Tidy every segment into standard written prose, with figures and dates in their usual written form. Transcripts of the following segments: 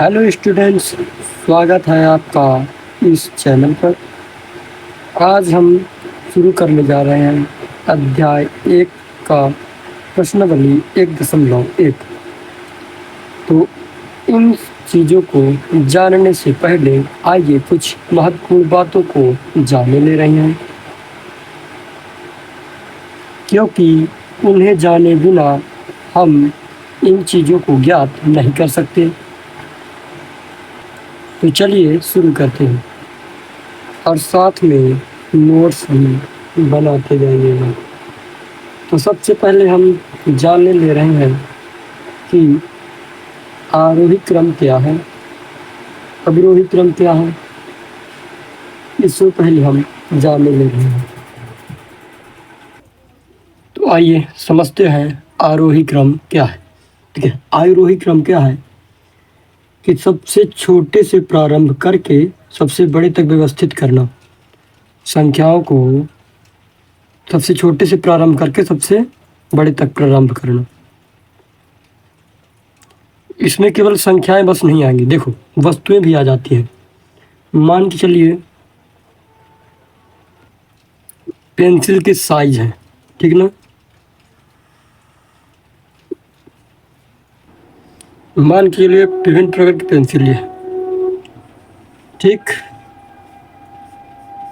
Hello students, स्वागत है आपका इस चैनल पर। आज हम शुरू करने जा रहे हैं अध्याय 1 का प्रश्नावली 1.1। तो इन चीज़ों को जानने से पहले आइए कुछ महत्वपूर्ण बातों को जाने ले रहे हैं, क्योंकि उन्हें जाने बिना हम इन चीज़ों को ज्ञात नहीं कर सकते। तो चलिए शुरू करते हैं और साथ में नोट्स भी बनाते जाएंगे। तो सबसे पहले हम जानने ले रहे हैं कि आरोही क्रम क्या है, अवरोही क्रम क्या है। इससे पहले हम जानने ले रहे हैं, तो आइए समझते हैं आरोही क्रम क्या है। ठीक है, आरोही क्रम क्या है कि सबसे छोटे से प्रारंभ करके सबसे बड़े तक व्यवस्थित करना। संख्याओं को सबसे छोटे से प्रारंभ करके सबसे बड़े तक प्रारंभ करना। इसमें केवल संख्याएं बस नहीं आएंगी, देखो वस्तुएं भी आ जाती हैं। मान के चलिए पेंसिल की साइज है, ठीक ना। मान के लिए विभिन्न प्रकार की पेंसिल है, ठीक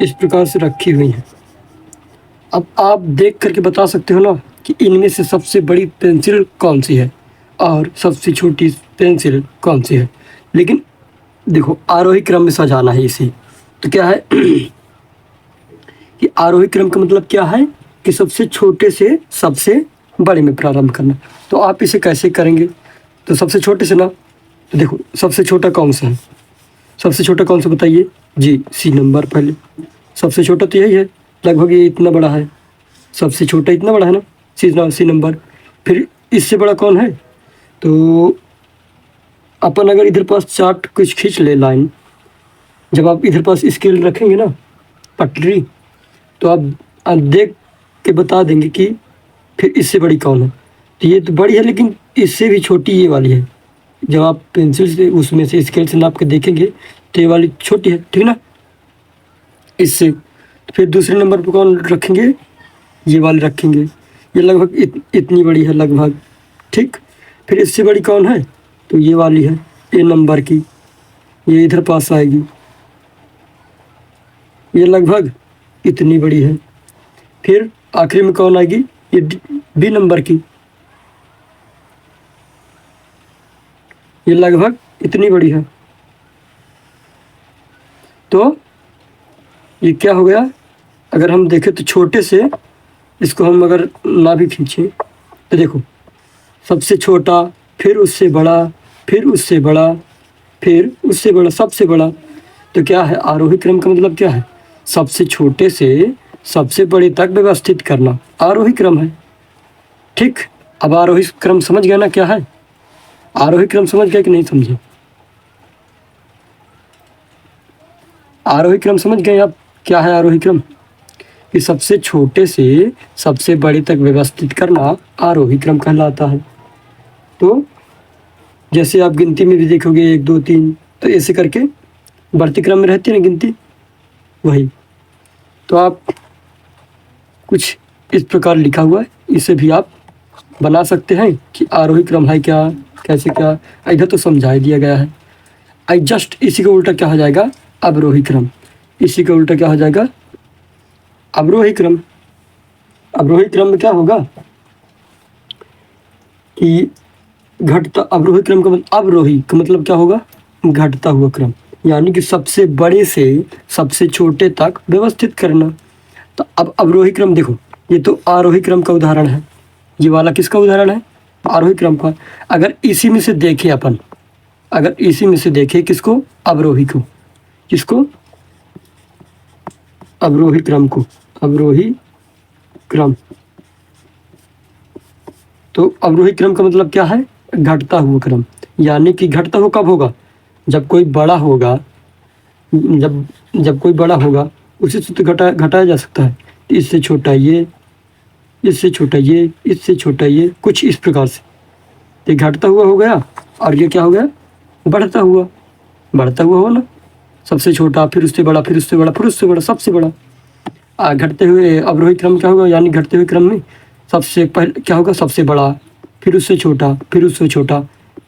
इस प्रकार से रखी हुई है। अब आप देख करके बता सकते हो ना कि इनमें से सबसे बड़ी पेंसिल कौन सी है और सबसे छोटी पेंसिल कौन सी है। लेकिन देखो आरोही क्रम में सजाना है इसे। तो क्या है कि आरोही क्रम का मतलब क्या है कि सबसे छोटे से सबसे बड़े में प्रारंभ करना। तो आप इसे कैसे करेंगे, तो सबसे छोटे से ना, तो देखो सबसे छोटा कौन सा है, सबसे छोटा कौन सा बताइए जी, सी नंबर। पहले सबसे छोटा तो यही है, लगभग ये इतना बड़ा है, सबसे छोटा इतना बड़ा है ना, सी नंबर। फिर इससे बड़ा कौन है, तो अपन अगर इधर पास चार्ट कुछ खींच ले लाइन, जब आप इधर पास स्केल रखेंगे ना पटरी, तो आप देख के बता देंगे कि फिर इससे बड़ी कौन है। तो ये तो बड़ी है, लेकिन इससे भी छोटी ये वाली है। जब आप पेंसिल से उसमें से स्केल से नाप के देखेंगे तो ये वाली छोटी है, ठीक ना इससे। तो फिर दूसरे नंबर पर कौन रखेंगे, ये वाली रखेंगे, ये लगभग इतनी बड़ी है लगभग, ठीक। फिर इससे बड़ी कौन है, तो ये वाली है ए नंबर की, ये इधर पास आएगी, ये लगभग इतनी बड़ी है। फिर आखिरी में कौन आएगी, ये बी नंबर की, ये लगभग इतनी बड़ी है। तो ये क्या हो गया, अगर हम देखें तो छोटे से इसको हम अगर ना भी खींचें तो देखो सबसे छोटा, फिर उससे बड़ा, फिर उससे बड़ा, फिर उससे बड़ा, सबसे बड़ा। तो क्या है आरोही क्रम का मतलब क्या है, सबसे छोटे से सबसे बड़े तक व्यवस्थित करना आरोही क्रम है, ठीक। अब आरोही क्रम समझ गया ना क्या है, आरोही क्रम समझ गए कि नहीं समझे, आरोही क्रम समझ गए आप क्या है आरोही क्रम, कि सबसे छोटे से सबसे बड़े तक व्यवस्थित करना आरोही क्रम कहलाता है। तो जैसे आप गिनती में भी देखोगे 1 2 3, तो ऐसे करके बढ़ती क्रम में रहती है ना गिनती, वही। तो आप कुछ इस प्रकार लिखा हुआ है, इसे भी आप बना सकते हैं कि आरोही क्रम है क्या, कैसे क्या। इधर तो समझा दिया गया है। आई जस्ट इसी का उल्टा क्या हो जाएगा, अवरोही क्रम। इसी का उल्टा क्या हो जाएगा, अवरोही क्रम। अवरोही क्रम में क्या होगा कि घटता, अवरोही क्रम का मतलब, अवरोही का मतलब क्या होगा, घटता हुआ क्रम, यानी कि सबसे बड़े से सबसे छोटे तक व्यवस्थित करना। तो अब अवरोही क्रम देखो, ये तो आरोही क्रम का उदाहरण है, ये वाला किसका उदाहरण है, आरोही क्रम का। अगर इसी में से देखें अपन, अगर इसी में से देखें किसको, अवरोही को, किसको, अवरोही क्रम को, अवरोही क्रम। तो अवरोही क्रम का मतलब क्या है, घटता हुआ क्रम। यानी कि घटता हुआ कब होगा, जब कोई बड़ा होगा, जब कोई बड़ा होगा उसी से तो घटाया जा सकता है। इससे छोटा ये, इससे छोटा ये, इससे छोटा ये, कुछ इस प्रकार से। ये घटता हुआ हो गया और ये क्या हो गया, बढ़ता हुआ हो ना, सबसे छोटा, फिर उससे बड़ा, फिर उससे बड़ा, फिर उससे बड़ा, सबसे बड़ा। घटते हुए अवरोही क्रम क्या होगा, यानी घटते हुए क्रम में सबसे पहले क्या होगा, सबसे बड़ा, फिर उससे छोटा, फिर उससे छोटा,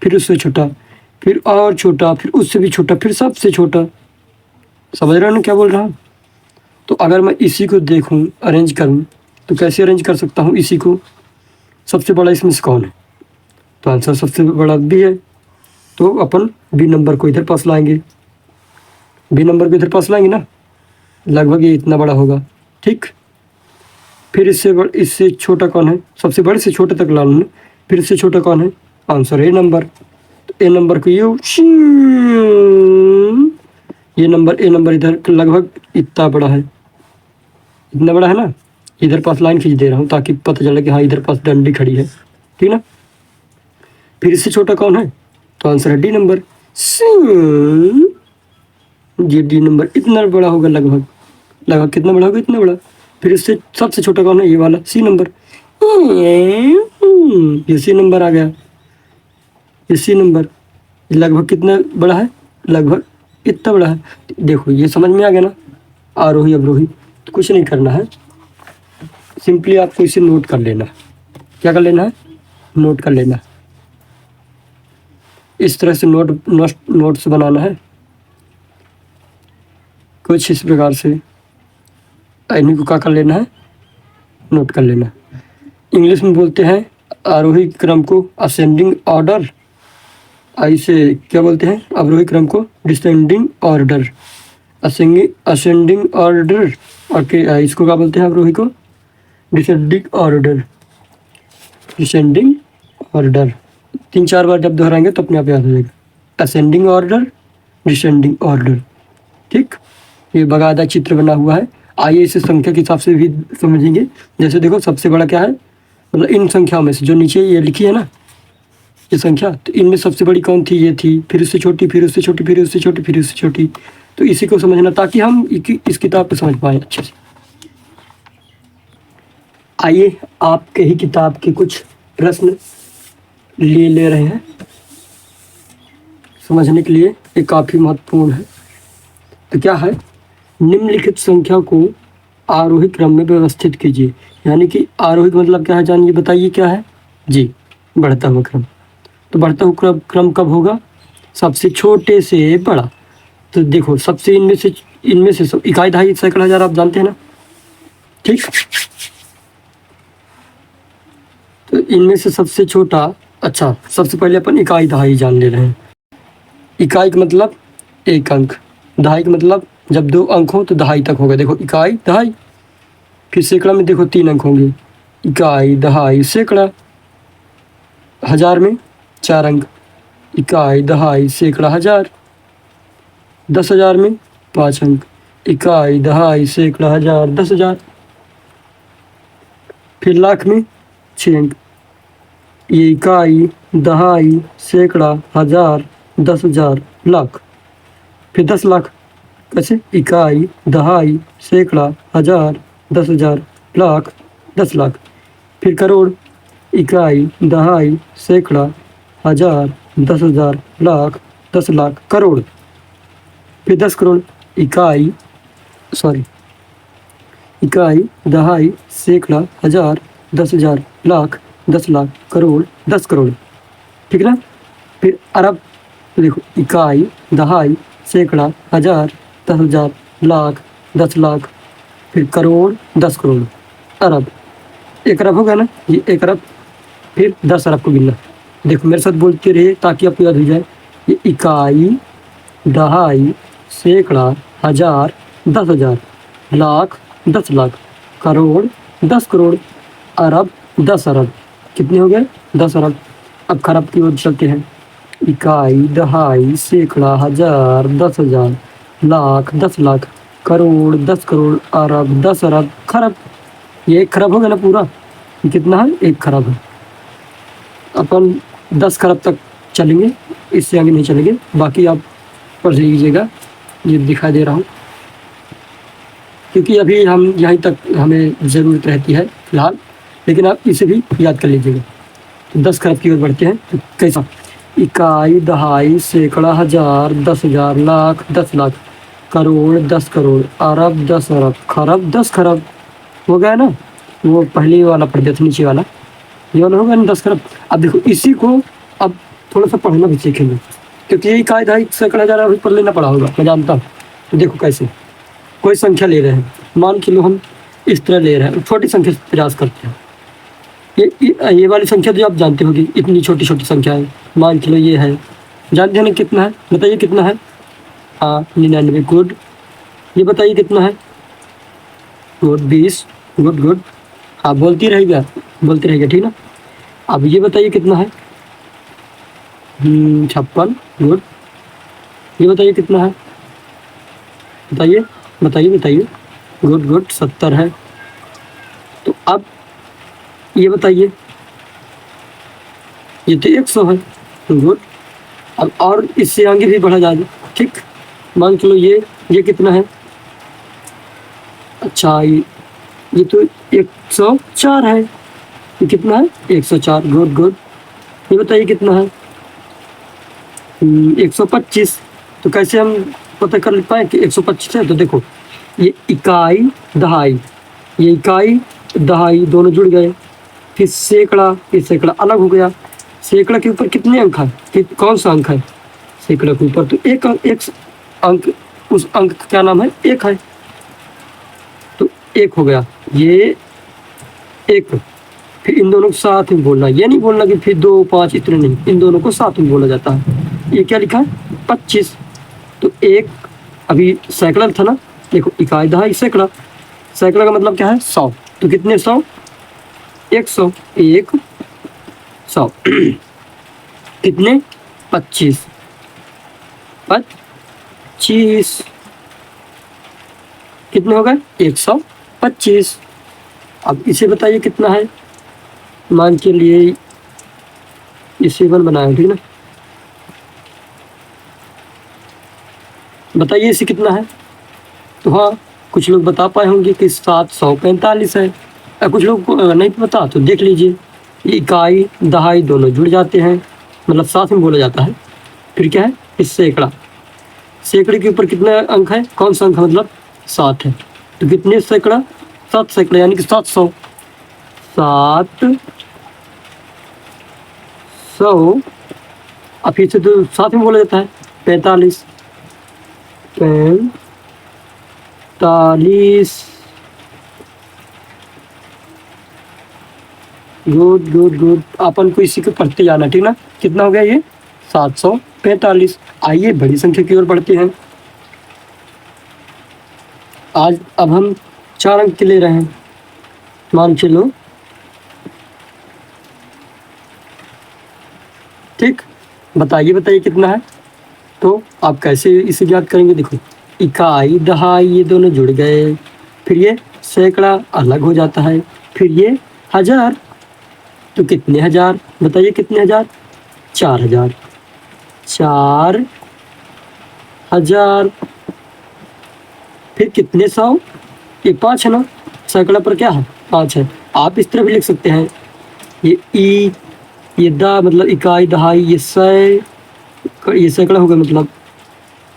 फिर उससे छोटा, फिर और छोटा, फिर उससे भी छोटा, फिर सबसे छोटा। समझ रहे हो ना क्या बोल रहा हूँ? तो अगर मैं इसी को देखूँ, अरेंज करूँ, तो कैसे अरेंज कर सकता हूँ इसी को? सबसे बड़ा इसमें से कौन है? तो आंसर सबसे बड़ा बी है। तो अपन बी नंबर को इधर पास लाएंगे, बी नंबर को इधर पास लाएंगे ना, लगभग ये इतना बड़ा होगा। ठीक, फिर इससे छोटा कौन है? सबसे बड़े से छोटे तक लाना। फिर इससे छोटा कौन है? Answer A number. तो ए नंबर को ये नंबर, ए नंबर इधर लगभग इतना बड़ा है, इतना बड़ा है ना। इधर पास लाइन खींच दे रहा हूँ ताकि पता चले कि हाँ इधर पास डंडी खड़ी है, ठीक ना। फिर इससे छोटा कौन है? तो आंसर है डी नंबर। ये डी नंबर इतना बड़ा होगा, लगभग लगभग कितना बड़ा होगा? इतना बड़ा। फिर इससे सबसे छोटा कौन है? ये वाला सी नंबर। ये सी नंबर आ गया, ये सी नंबर लगभग कितना बड़ा है? लगभग इतना बड़ा है। देखो ये समझ में आ गया ना, आरोही अवरोही। तो कुछ नहीं करना है, सिंपली आपको इसे नोट कर लेना। क्या कर लेना है? नोट कर लेना। इस तरह से नोट्स बनाना है कुछ इस प्रकार से। इन्हीं को क्या कर लेना है? नोट कर लेना। इंग्लिश में बोलते हैं आरोही क्रम को असेंडिंग ऑर्डर, इसे क्या बोलते हैं? अवरोही क्रम को descending order, ascending order. Okay, इसको क्या बोलते हैं? अवरोही को डिसेंडिंग ऑर्डर, डिसेंडिंग ऑर्डर। 3-4 बार जब दोहराएंगे तो अपने आप याद हो जाएगा। Ascending order, descending order. ठीक, ये बाकायदा चित्र बना हुआ है। आइए इसे संख्या के हिसाब से भी समझेंगे। जैसे देखो सबसे बड़ा क्या है, मतलब इन संख्याओं में से जो नीचे ये लिखी है ना, ये संख्या, तो इनमें सबसे बड़ी कौन थी? ये थी। फिर उससे छोटी, फिर उससे छोटी, फिर उससे छोटी, फिर उससे छोटी। तो इसी को समझना ताकि हम इस किताब को समझ पाए अच्छे से। आइए आपके ही किताब के कुछ प्रश्न ले रहे हैं समझने के लिए, ये काफ़ी महत्वपूर्ण है। तो क्या है? निम्नलिखित संख्या को आरोही क्रम में व्यवस्थित कीजिए। यानी कि आरोही का मतलब क्या है जानिए, बताइए क्या है जी? बढ़ता हुआ क्रम। तो बढ़ता हुआ क्रम कब होगा? सबसे छोटे से बड़ा। तो देखो सबसे इनमें से सब इकाई, दहाई, सैकड़ा, हजार आप जानते हैं ना, ठीक। तो इनमें से सबसे छोटा, अच्छा सबसे पहले अपन इकाई दहाई जान ले रहे हैं। इकाई का मतलब एक अंक, दहाई का मतलब जब 2 अंक हो तो दहाई तक होगा। देखो इकाई दहाई। फिर सैकड़ा में देखो 3 अंक होंगे, इकाई दहाई सैकड़ा। हजार में 4 अंक, इकाई दहाई सैकड़ा हजार। 10,000 में 5 अंक, इकाई दहाई सैकड़ा हजार 10,000। फिर लाख में 6 अंक, ये इकाई दहाई सैकड़ा हजार 10,000 लाख। फिर 10 लाख, कैसे? इकाई दहाई सैकड़ा हजार 10,000 लाख, 10 लाख। फिर करोड़, इकाई दहाई सैकड़ा हजार 10,000 लाख, 10 लाख करोड़। फिर 10 करोड़, इकाई दहाई सैकड़ा हजार 10,000 लाख, 10 लाख करोड़, 10 करोड़, ठीक ना। फिर अरब, तो देखो इकाई दहाई सैकड़ा हजार 10,000 लाख, 10 लाख, फिर करोड़, 10 करोड़, अरब। 1 अरब होगा ना, ये 1 अरब। फिर 10 अरब को गिनना। देखो मेरे साथ बोलते रहिए ताकि आपको याद हो जाए। ये इकाई दहाई सैकड़ा हजार 10,000 लाख, 10 लाख, करोड़, 10 करोड़, अरब, 10 अरब। कितने हो गए? 10 अरब। अब खरब की ओर चलते हैं। इकाई दहाई सैकड़ा हजार 10,000 लाख, 10 लाख, करोड़, 10 करोड़, अरब, 10 अरब, खरब। ये 1 खरब हो गया ना पूरा। ये कितना है? 1 खरब है। अपन 10 खरब तक चलेंगे, इससे आगे नहीं चलेंगे। बाकी आप पढ़ लीजिएगा, ये दिखा दे रहा हूँ, क्योंकि अभी हम यहीं तक हमें ज़रूरत रहती है फ़िलहाल, लेकिन आप इसे भी याद कर लीजिएगा। तो 10 खरब की ओर बढ़ते हैं। तो कैसा? इकाई, दहाई, सैकड़ा, हजार, 10,000, लाख, 10 लाख, करोड़, 10 करोड़, अरब, 10 अरब, खरब, 10 खरब। हो गया ना। वो पहले वाला पढ़ दिया था, नीचे वाला। ये वाला हो गया ना 10 खरब। अब देखो इसी को अब थोड़ा सा पढ़ना भी सीखेंगे, क्योंकि ये इकाई, दहाई, सैकड़ा, हजार अभी पढ़ लेना पड़ा होगा, मैं जानता हूँ। तो देखो कैसे कोई संख्या ले रहे हैं, मान के लो हम इस तरह ले रहे हैं, छोटी संख्या से प्रयास करते हैं। ये वाली संख्या जो आप जानते होगी, इतनी छोटी छोटी संख्या है, मान के लो ये है, जानते हैं ना कितना है, बताइए कितना है। हाँ 99, गुड। ये बताइए कितना है, गुड 20, गुड गुड। हाँ बोलती रहेगा, बोलती रहेगा, ठीक ना। अब ये बताइए कितना है, 56, गुड। ये बताइए कितना है, बताइए बताइए बताइए, गुड गुड, 70 है। तो अब ये बताइए, ये तो 100 है, गुड। अब और इससे आगे भी बढ़ा जाए, ठीक। मान चलो ये कितना है, अच्छा ये तो 104 है। ये कितना है, 104, गुड गुड। ये बताइए कितना है, 125। तो कैसे हम पता कर पाए कि 125 है। तो देखो ये इकाई, दहाई, ये इकाई दहाई दोनों जुड़ गए, फिर सैकड़ा, ये सैकड़ा अलग हो गया। सैकड़ा के ऊपर कितने अंक है, कौन सा अंक है सैकड़ा के ऊपर, तो एक अंक, उस अंक का क्या नाम है, 1 है। तो 1 हो गया, ये 1। फिर इन दोनों को साथ में बोलना, ये नहीं बोलना कि फिर 2 5 इतने नहीं, इन दोनों को साथ में बोला जाता है। ये क्या लिखा है, 25। तो 1 अभी सैकड़ा था ना, देखो इकाई, दहाई, सैकड़ा। सैकड़ा का मतलब क्या है, 100। तो कितने 100, 100, 100 कितने, 25, 25 कितने हो गए, 125। अब इसे बताइए कितना है, मान के लिए ये 7 बनाया, ठीक ना। बताइए इसे कितना है। तो हाँ कुछ लोग बता पाए होंगे कि 745 है। कुछ लोग को नहीं पता तो देख लीजिए, ये इकाई, दहाई दोनों जुड़ जाते हैं, मतलब साथ में बोला जाता है। फिर क्या है, इस सैकड़ा, सैकड़े के ऊपर कितना अंक है, कौन सा अंक है, मतलब 7 है। तो कितने सैकड़ा, 7 सैकड़ा, यानी कि 700। 700 अब फिर से तो साथ में बोला जाता है, 45, 45, गुड गुड गुड। अपन को इसी को पढ़ते जाना, ठीक ना। कितना हो गया ये, 745। आइए बड़ी संख्या की ओर बढ़ते हैं। आज अब हम 4 अंक के ले रहे हैं, मान चलो, ठीक। बताइए बताइए कितना है। तो आप कैसे इसे याद करेंगे, देखो इकाई, दहाई ये दोनों जुड़ गए, फिर ये सैकड़ा अलग हो जाता है, फिर ये हजार। तो कितने हजार, बताइए कितने हजार, 4000, 4000। फिर कितने 100, ये 5 है ना, सैकड़ा पर क्या है, 5 है। आप इस तरह भी लिख सकते हैं, ये ई, ये दा मतलब इकाई, दहाई, ये सैकड़ा हो गया, मतलब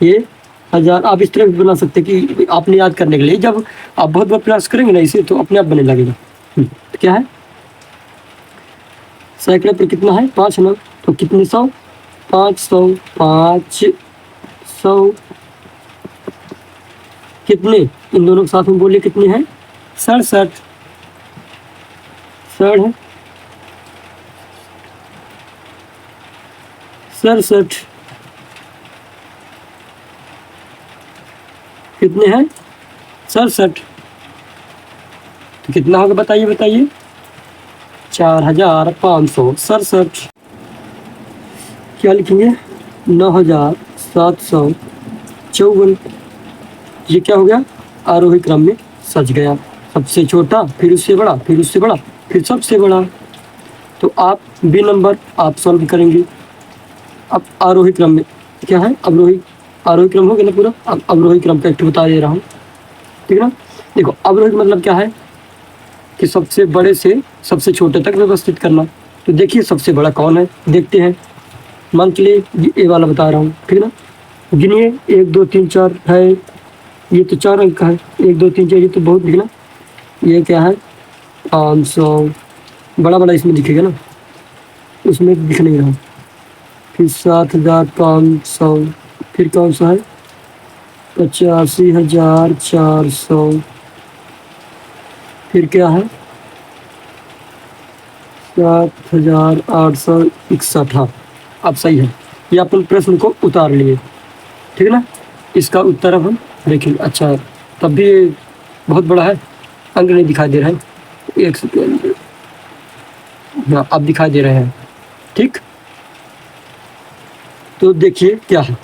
ये हजार। आप इस तरह भी बना सकते हैं कि आपने याद करने के लिए, जब आप बहुत बहुत प्रयास करेंगे ना इसे, तो अपने आप बनने लगेगा। तो क्या है, सैकड़े पर कितना है, 5 है ना। तो कितने 100, 500, 500 कितने, इन दोनों के साथ में बोलिए कितने हैं, 67, 67 कितने हैं, 67। तो कितना होगा, बताइए बताइए, 4567। क्या लिखेंगे, 9754। ये क्या हो गया, आरोही क्रम में सज गया, सबसे छोटा, फिर उससे बड़ा, फिर उससे बड़ा, फिर सबसे बड़ा। तो आप बी नंबर आप सॉल्व करेंगे। अब आरोही क्रम में क्या है, आरोही क्रम हो गया ना पूरा। अब अवरोही क्रम का एक बता दे रहा हूँ, ठीक है ना। देखो अवरोही मतलब क्या है कि सबसे बड़े से सबसे छोटे तक व्यवस्थित करना। तो देखिए सबसे बड़ा कौन है, देखते हैं। मान के लिए ये वाला बता रहा हूँ, ठीक है ना। गिनिए 1 2 3 4 है, ये तो 4 अंक का है। 1 2 3 4 ये तो बहुत दिखना, ये क्या है 500, बड़ा बड़ा इसमें दिखेगा ना, उसमें दिख नहीं रहा। फिर 7500, फिर कौन सा है 85,400, फिर क्या है 7,861। हाँ अब सही है, ये अपन प्रश्न को उतार लिए, ठीक है ना। इसका उत्तर अब हम देखेंगे। अच्छा तब भी बहुत बड़ा है, अंक नहीं दिखाई दे रहा है, एक सेकेंड, हाँ अब दिखाई दे रहे हैं, ठीक। तो देखिए क्या है,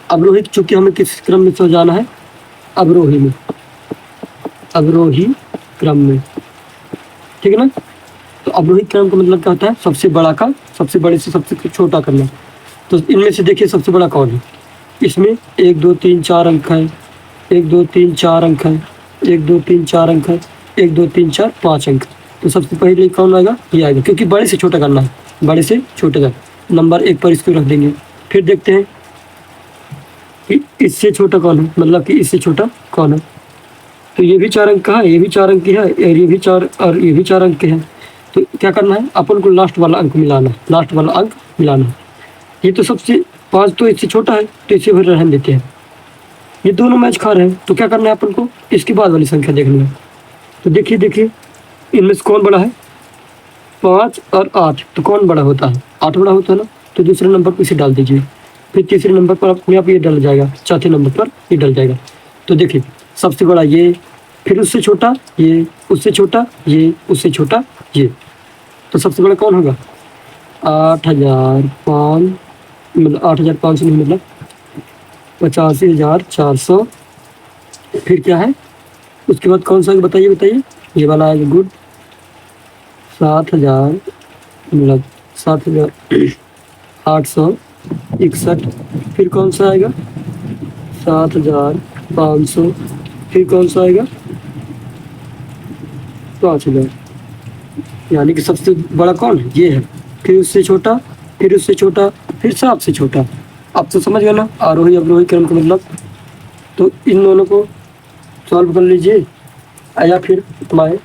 अवरोही, चूंकि हमें किस क्रम में सजाना है, अवरोही में, अवरोही क्रम में, ठीक है ना। तो अवरोही क्रम का मतलब क्या होता है, सबसे बड़ा का सबसे बड़े से सबसे छोटा करना। तो इनमें से देखिए सबसे बड़ा कौन है, इसमें 1 2 3 4 अंक है, 1 2 3 4 अंक है, 1 2 3 4 अंक है, 1 2 3 4 5 अंक। तो सबसे पहले कौन आएगा, ये आएगा, क्योंकि बड़े से छोटा करना है, बड़े से छोटे का नंबर 1 पर इसको रख देंगे। फिर देखते हैं कि इससे छोटा कौन है, मतलब कि इससे छोटा कौन है। तो ये भी 4 अंक का है, ये भी 4 अंक की है, और ये भी 4 और ये भी 4 अंक के हैं। तो क्या करना है, अपन को लास्ट वाला अंक मिलाना है, लास्ट वाला अंक मिलाना है। ये तो सबसे 5 तो इससे छोटा है, तो इसे फिर रहने देते हैं। ये दोनों मैच खा रहे हैं, तो क्या करना है अपन को, इसके बाद वाली संख्या देखनी है। तो देखिए देखिए इनमें से कौन बड़ा है, 5 और 8, तो कौन बड़ा होता है, 8 बड़ा होता है ना। तो दूसरे नंबर पर इसे डाल दीजिए, फिर तीसरे नंबर पर अपने आप ये डल जाएगा, चौथे नंबर पर ये डल जाएगा। तो देखिए सबसे बड़ा ये, फिर उससे छोटा ये, उससे छोटा ये, उससे छोटा ये। तो सबसे बड़ा कौन होगा, 8,500, मतलब 8,500 नहीं, मतलब 85,400। फिर क्या है उसके बाद कौन सा बताइए बताइए, ये वाला है गुड, 7,000, मतलब 7,861। फिर कौन सा आएगा 7,500, फिर कौन सा आएगा 5,000। यानी कि सबसे बड़ा कौन है, ये है, फिर उससे छोटा, फिर उससे छोटा, फिर सबसे छोटा। अब तो समझ गए ना आरोही अवरोही क्रम का मतलब। तो इन दोनों को सॉल्व कर लीजिए, या फिर मैं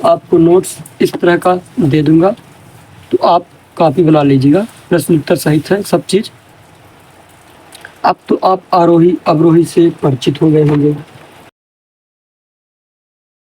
आपको नोट्स इस तरह का दे दूंगा, तो आप कॉपी बना लीजिएगा, प्रश्न उत्तर सहित है सब चीज़। अब तो आप आरोही अवरोही से परिचित हो गए होंगे।